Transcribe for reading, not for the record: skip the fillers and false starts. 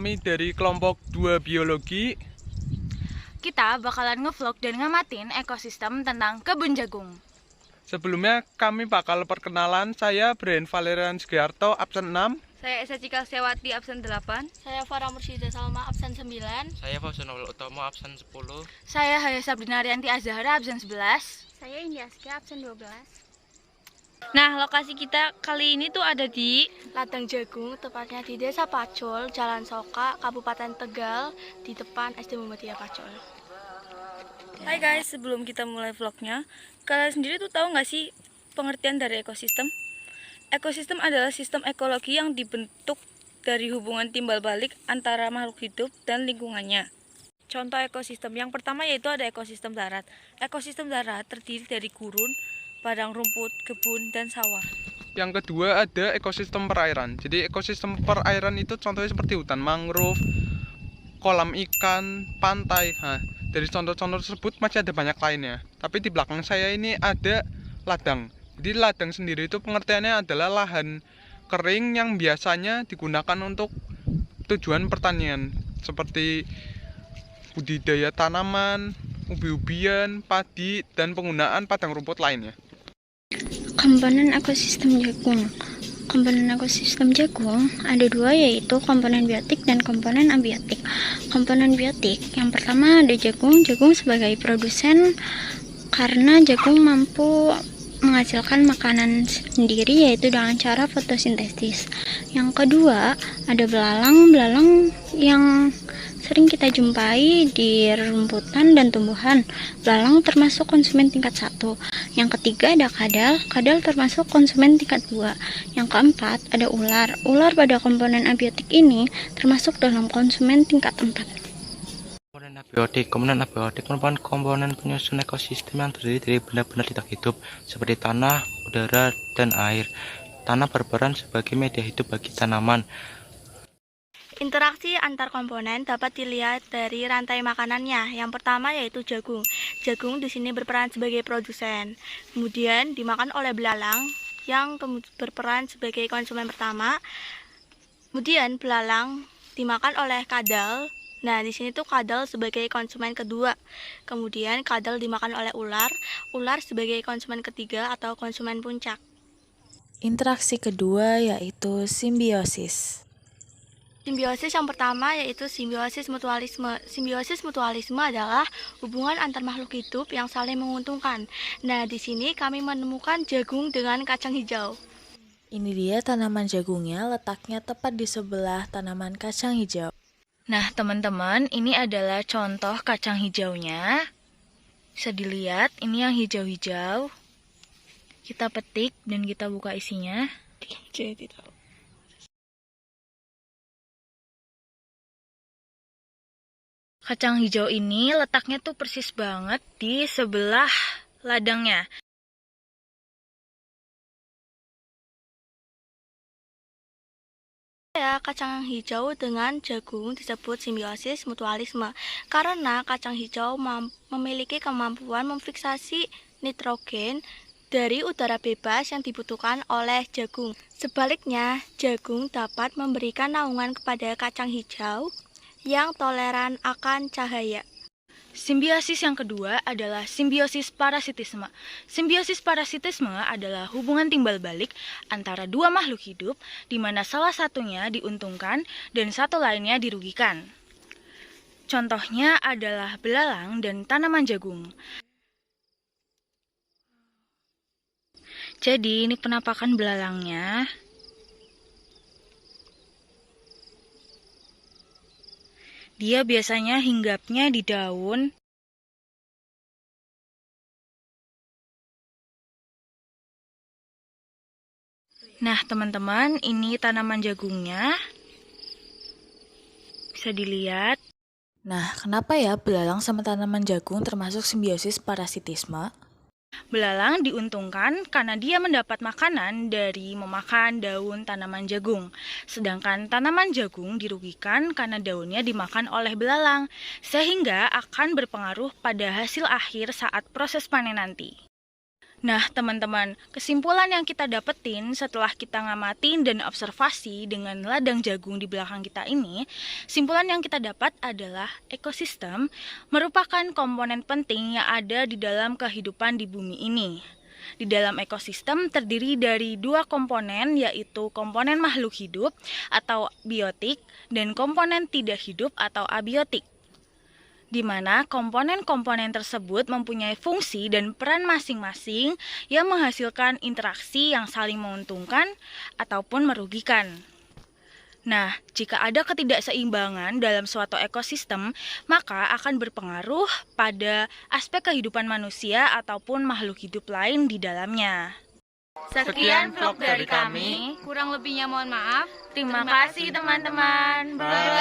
kami dari kelompok 2 biologi. Kita bakalan ngevlog dan ngamatin ekosistem tentang kebun jagung. Sebelumnya kami bakal perkenalan, saya Brian Valerian Sugiarto, absen 6. Saya Esa Cika Sewati, absen 8. Saya Farah Mursyida Salma, absen 9. Saya Fauzan Utomo, absen 10. Saya Haya Sabrina Rianti Azhara, absen 11. Saya India Askia, absen 12. Nah, lokasi kita kali ini tuh ada di Ladang Jagung, tepatnya di Desa Pacul, Jalan Soka, Kabupaten Tegal, di depan SD Muhammadiyah Pacul. Hai guys, sebelum kita mulai vlognya, kalian sendiri tuh tahu nggak sih pengertian dari ekosistem? Ekosistem adalah sistem ekologi yang dibentuk dari hubungan timbal balik antara makhluk hidup dan lingkungannya. Contoh ekosistem yang pertama yaitu ada ekosistem darat. Ekosistem darat terdiri dari gurun, padang rumput, kebun, dan sawah. Yang kedua ada ekosistem perairan. Jadi ekosistem perairan itu contohnya seperti hutan mangrove, kolam ikan, pantai. Nah, dari contoh-contoh tersebut masih ada banyak lainnya. Tapi di belakang saya ini ada ladang. Jadi ladang sendiri itu pengertiannya adalah lahan kering yang biasanya digunakan untuk tujuan pertanian seperti budidaya tanaman, ubi-ubian, padi, dan penggunaan padang rumput lainnya. Komponen ekosistem jagung. Komponen ekosistem jagung ada dua, yaitu komponen biotik dan komponen abiotik. Komponen biotik yang pertama ada jagung. Jagung sebagai produsen karena jagung mampu menghasilkan makanan sendiri, yaitu dengan cara fotosintesis. Yang kedua ada belalang. Belalang yang sering kita jumpai di rumputan dan tumbuhan. Belalang termasuk konsumen tingkat 1. Yang ketiga ada kadal. Kadal termasuk konsumen tingkat 2. Yang keempat ada ular. Ular pada komponen abiotik ini termasuk dalam konsumen tingkat 4. Komponen abiotik merupakan komponen penyusun ekosistem yang terdiri dari benda-benda tidak hidup seperti tanah, udara, dan air. Tanah berperan sebagai media hidup bagi tanaman. Interaksi antar komponen dapat dilihat dari rantai makanannya. Yang pertama yaitu jagung. Jagung di sini berperan sebagai produsen. Kemudian dimakan oleh belalang yang berperan sebagai konsumen pertama. Kemudian belalang dimakan oleh kadal. Nah, di sini tuh kadal sebagai konsumen kedua. Kemudian kadal dimakan oleh ular. Ular sebagai konsumen ketiga atau konsumen puncak. Interaksi kedua yaitu simbiosis. Simbiosis yang pertama yaitu simbiosis mutualisme. Simbiosis mutualisme adalah hubungan antar makhluk hidup yang saling menguntungkan. Nah, di sini kami menemukan jagung dengan kacang hijau. Ini dia tanaman jagungnya, letaknya tepat di sebelah tanaman kacang hijau. Nah, teman-teman, ini adalah contoh kacang hijaunya. Bisa dilihat, ini yang hijau-hijau. Kita petik dan kita buka isinya. Kacang hijau ini letaknya tuh persis banget di sebelah ladangnya. Kacang hijau dengan jagung disebut simbiosis mutualisme karena kacang hijau memiliki kemampuan memfiksasi nitrogen dari udara bebas yang dibutuhkan oleh jagung. Sebaliknya, jagung dapat memberikan naungan kepada kacang hijau yang toleran akan cahaya. Simbiosis yang kedua adalah simbiosis parasitisme. Simbiosis parasitisme adalah hubungan timbal balik antara dua makhluk hidup di mana salah satunya diuntungkan dan satu lainnya dirugikan. Contohnya adalah belalang dan tanaman jagung. Jadi ini penampakan belalangnya. Dia biasanya hinggapnya di daun. Nah, teman-teman, ini tanaman jagungnya. Bisa dilihat. Nah, kenapa ya belalang sama tanaman jagung termasuk simbiosis parasitisme? Belalang diuntungkan karena dia mendapat makanan dari memakan daun tanaman jagung. Sedangkan tanaman jagung dirugikan karena daunnya dimakan oleh belalang, sehingga akan berpengaruh pada hasil akhir saat proses panen nanti. Nah, teman-teman, kesimpulan yang kita dapetin setelah kita ngamatin dan observasi dengan ladang jagung di belakang kita ini, simpulan yang kita dapat adalah ekosistem merupakan komponen penting yang ada di dalam kehidupan di bumi ini. Di dalam ekosistem terdiri dari dua komponen, yaitu komponen makhluk hidup atau biotik dan komponen tidak hidup atau abiotik, di mana komponen-komponen tersebut mempunyai fungsi dan peran masing-masing yang menghasilkan interaksi yang saling menguntungkan ataupun merugikan. Nah, jika ada ketidakseimbangan dalam suatu ekosistem, maka akan berpengaruh pada aspek kehidupan manusia ataupun makhluk hidup lain di dalamnya. Sekian vlog dari kami. Kurang lebihnya mohon maaf. Terima kasih teman-teman. Bye.